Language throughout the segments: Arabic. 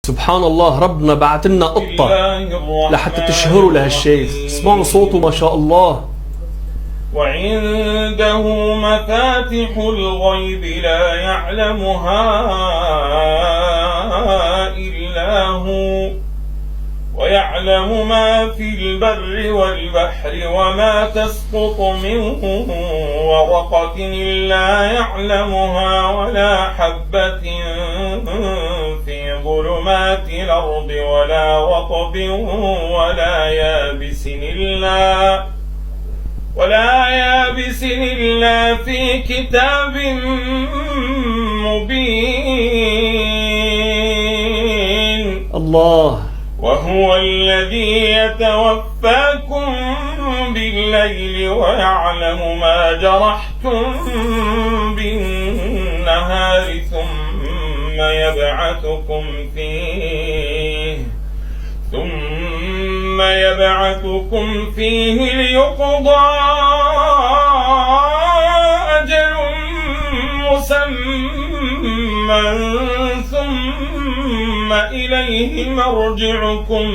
سبحان الله، ربنا بعت لنا قطة لحتى تشهروا لهالشيخ. اسمعوا صوته ما شاء الله. وعنده مفاتح الغيب لا يعلمها إلا هو ويعلم ما في البر والبحر وما تسقط من ورقة إلا يعلمها ولا حبة في ظلمات الأرض ولا رطب ولا يابس إلا في كتاب مبين. الله. وهو الذي يتوفاكم بالليل ويعلم ما جرحتم بالنهار ثم يبعثكم فيه ليقضى أجل مسمى ثم إليه مرجعكم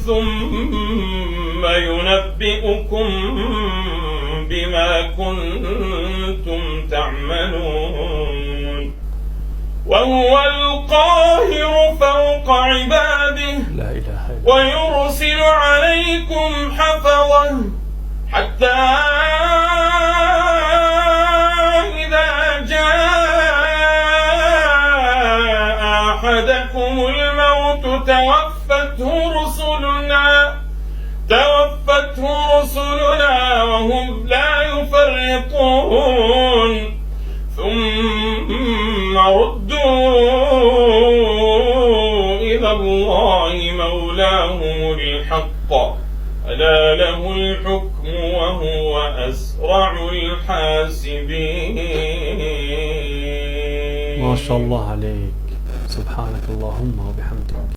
ثم ينبئكم بما كنتم تعملون. وهو القاهر فوق عباده لا إله إلا ويرسل عليكم حفظه حتى إذا جاء أحدكم الموت توفته رسلنا وهم لا يفرطون ثم ردوا إلى الله مولاهم الحق ألا له الحكم وهو أسرع الحاسبين. ما شاء الله عليك. سبحانك اللهم وبحمدك.